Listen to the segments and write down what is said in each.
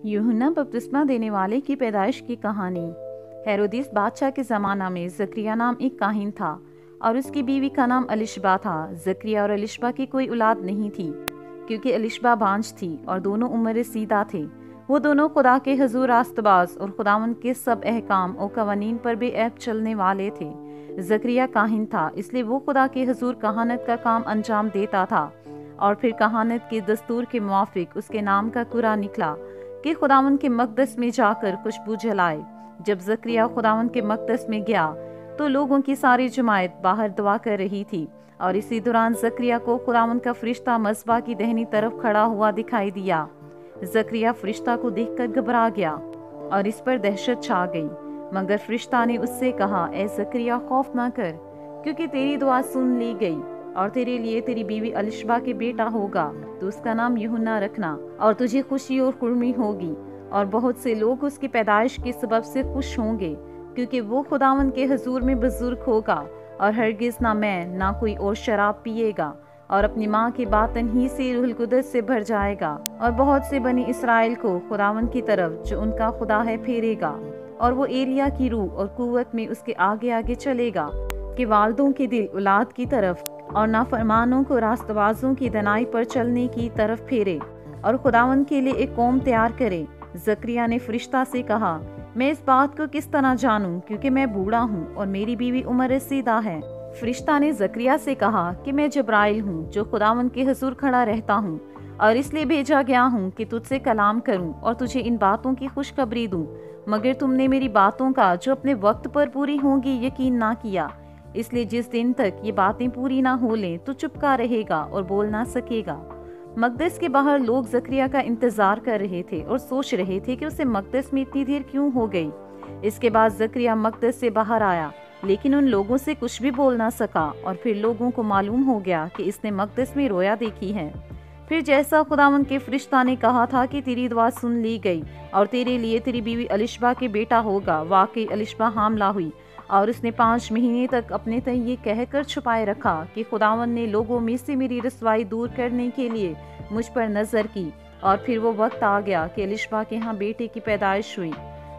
यूहन्ना बपतिस्मा देने वाले की पैदाइश की कहानी। हेरोदिस बादशाह के ज़माना में जकरिया नाम एक काहिन था और उसकी बीवी का नाम अलिशबा था। जकरिया और अलिशबा की कोई औलाद नहीं थी क्योंकि अलिशबा बांझ थी और दोनों उम्र सीदा थे। वो दोनों खुदा के हजूर रास्तबाज और खुदावंद के सब अहकाम और कवानीन पर बेऐब चलने वाले थे। जकरिया काहिन था, इसलिए वो खुदा के हजूर कहानत का काम अंजाम देता था और फिर कहानत के दस्तूर के मुआफिक उसके नाम का कुरा निकला कि खुदावंद के मकदस में जाकर खुशबू जलाए। जब जकरिया खुदावंद के मकदस में गया तो लोगों की सारी जमायत बाहर दुआ कर रही थी और इसी दौरान जकरिया को खुदावंद का फरिश्ता मज़बा की दाहिनी तरफ खड़ा हुआ दिखाई दिया। जकरिया फरिश्ता को देखकर घबरा गया और इस पर दहशत छा गई, मगर फरिश्ता ने उससे कहा, ए जकरिया खौफ ना कर, क्योंकि तेरी दुआ सुन ली गई और तेरे लिए तेरी बीवी अलिशबा के बेटा होगा, तो उसका नाम यूहन्ना रखना और तुझे खुशी और खुर्मी होगी और बहुत से लोग उसकी पैदाइश के सबब से खुश होंगे, क्योंकि वो खुदावंद के हजूर में बुजुर्ग होगा और हरगिज ना मैं ना कोई और शराब पिएगा और अपनी माँ के बातन ही से रूहुल कुदस से भर जाएगा और बहुत से बनी इसराइल को खुदावंद की तरफ जो उनका खुदा है फेरेगा और वो एलिया की रूह और कुव्वत में उसके आगे आगे चलेगा कि वालदों के दिल औलाद की तरफ और नाफरमानों को रास्तबाजों की दनाई पर चलने की तरफ फेरे और खुदावंद के लिए एक कौम तैयार करे। जकरिया ने फरिश्ता से कहा, मैं इस बात को किस तरह जानूं, क्योंकि मैं बूढ़ा हूँ और मेरी बीवी उम्र रसीदा है। फरिश्ता ने जकरिया से कहा कि मैं जब्राइल हूँ जो खुदावंद के हजूर खड़ा रहता हूँ और इसलिए भेजा गया हूँ कि तुझसे कलाम करूँ और तुझे इन बातों की खुशखबरी दूँ, मगर तुमने मेरी बातों का जो अपने वक्त पर पूरी होंगी यकीन ना किया। इसलिए जिस दिन तक ये बातें पूरी ना हो लें तो चुपका रहेगा और बोल ना सकेगा। मकदस के बाहर लोग जकरिया का इंतजार कर रहे थे और सोच रहे थे कि उसे मकदस में इतनी देर क्यों हो गई। इसके बाद जकरिया मकदस से बाहर आया, लेकिन उन लोगों से कुछ भी बोल ना सका और फिर लोगों को मालूम हो गया कि इसने मकदस में रोया देखी है। फिर जैसा खुदावंद के फरिश्ता ने कहा था कि तेरी दुआ सुन ली गई और तेरे लिए तेरी बीवी अलिशबा के बेटा होगा, वाकई अलिशबा हामला हुई और उसने 5 महीने तक अपने तय ये कहकर छुपाए रखा कि खुदावंद ने लोगों में से मेरी रसवाई दूर करने के लिए मुझ पर नजर की। और फिर वो वक्त आ गया कि अलिशबा के यहाँ बेटे की पैदाइश हुई।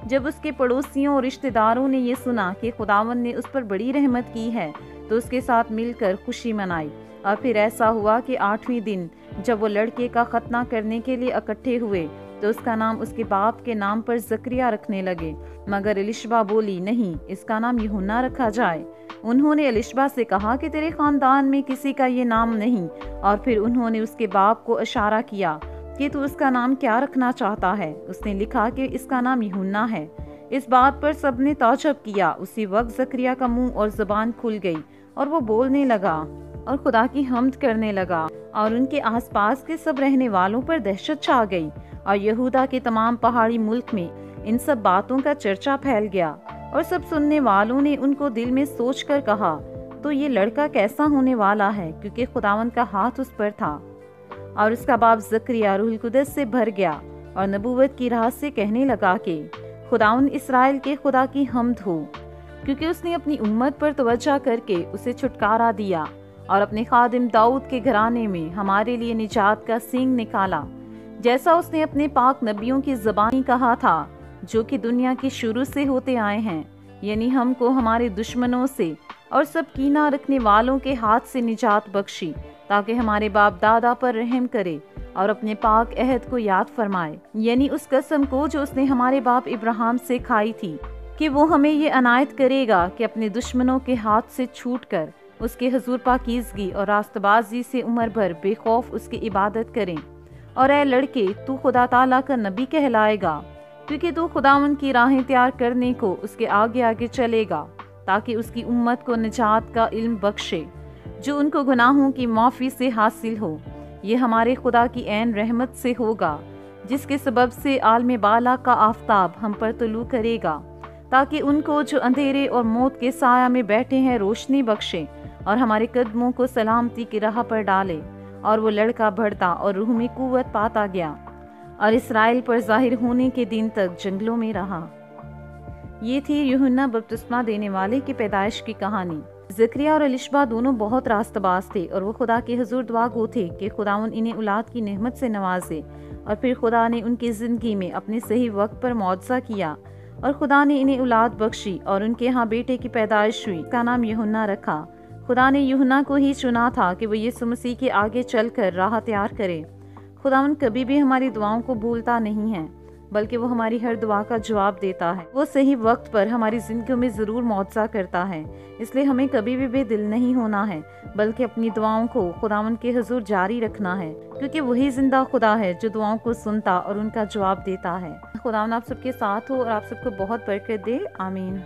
जब उसके पड़ोसियों और रिश्तेदारों ने ये सुना कि खुदावंद ने उस पर बड़ी रहमत की है तो उसके साथ मिलकर खुशी मनाई। और फिर ऐसा हुआ कि 8वें दिन जब वो लड़के का खतना करने के लिए इकट्ठे हुए तो उसका नाम उसके बाप के नाम पर जकरिया रखने लगे, मगर अलिशबा बोली, नहीं, इसका नाम यूहन्ना रखा जाए। उन्होंने अलिशबा से कहा कि तेरे खानदान में किसी का ये नाम नहीं, और फिर उन्होंने उसके बाप को इशारा किया कि तू उसका नाम क्या रखना चाहता है। उसने लिखा कि इसका नाम यूहन्ना है। इस बात पर सबने ताज्जुब किया। उसी वक्त जकरिया का मुंह और जुबान खुल गई और वो बोलने लगा और खुदा की हम्द करने लगा और उनके आसपास के सब रहने वालों पर दहशत छा गई और यहूदा के तमाम पहाड़ी मुल्क में इन सब बातों का चर्चा फैल गया। और सब सुनने वालों ने उनको दिल में सोचकर कहा, तो ये लड़का कैसा होने वाला है, क्योंकि खुदावंद का हाथ उस पर था। और उसका बाप जकरिया रूहुल कुदस से भर गया और नबूवत की राह से कहने लगा कि खुदावंद इस्राएल के खुदा की हम्द हो, क्योंकि उसने अपनी उम्मत पर तवज्जो करके उसे छुटकारा दिया और अपने खादिम दाऊद के घराने में हमारे लिए निजात का सींग निकाला, जैसा उसने अपने पाक नबियों की ज़बानी कहा था, जो कि दुनिया की शुरू से होते आए हैं, यानी हमको हमारे दुश्मनों से और सब कीना रखने वालों के हाथ से निजात बख्शी, ताकि हमारे बाप दादा पर रहम करे और अपने पाक अहद को याद फरमाए, यानी उस कसम को जो उसने हमारे बाप इब्राहिम से खाई थी कि वो हमें ये अनायत करेगा कि अपने दुश्मनों के हाथ से छूट कर उसके हजूर पाकीज़गी और रास्तबाजी से उम्र भर बेखौफ उसकी इबादत करें। और ऐ लड़के, तू खुदा ताला का नबी कहलाएगा, क्योंकि तू खुदावंद की राहें तैयार करने को उसके आगे आगे चलेगा, ताकि उसकी उम्मत को निजात का इल्म बख्शे जो उनको गुनाहों की माफ़ी से हासिल हो। ये हमारे खुदा की ऐन रहमत से होगा, जिसके सबब से आलम बाला का आफताब हम पर तुलू करेगा, ताकि उनको जो अंधेरे और मौत के साया में बैठे हैं रोशनी बख्शे और हमारे कदमों को सलामती की राह पर डाले। और वो लड़का बढ़ता और रूह में कुव्वत पाता गया और इसराइल पर जाहिर होने के दिन तक जंगलों में रहा। ये थी यूहन्ना बपतिस्मा देने वाले की पैदाइश की कहानी। ज़करिया और एलिशबा दोनों बहुत रास्तबाज थे और वो खुदा के हुजूर दुआ गो थे कि खुदावंद इन्हें औलाद की नेमत से नवाजे। और फिर खुदा ने उनकी ज़िंदगी में अपने सही वक्त पर मुआवजा किया और खुदा ने इन्हें औलाद बख्शी और उनके यहाँ बेटे की पैदाइश हुई। उसका नाम यूहन्ना रखा। खुदा ने यूहन्ना को ही चुना था कि वो यीशु मसीह के आगे चलकर राह तैयार करे। खुदावंद कभी भी हमारी दुआओं को भूलता नहीं है, बल्कि वो हमारी हर दुआ का जवाब देता है। वो सही वक्त पर हमारी जिंदगी में ज़रूर मुआवजा करता है। इसलिए हमें कभी भी बेदिल नहीं होना है, बल्कि अपनी दुआओं को खुदावंद के हुजूर जारी रखना है, क्योंकि वही जिंदा खुदा है जो दुआओं को सुनता और उनका जवाब देता है। खुदावंद आप सबके साथ हो और आप सबको बहुत बरकत दे। आमीन।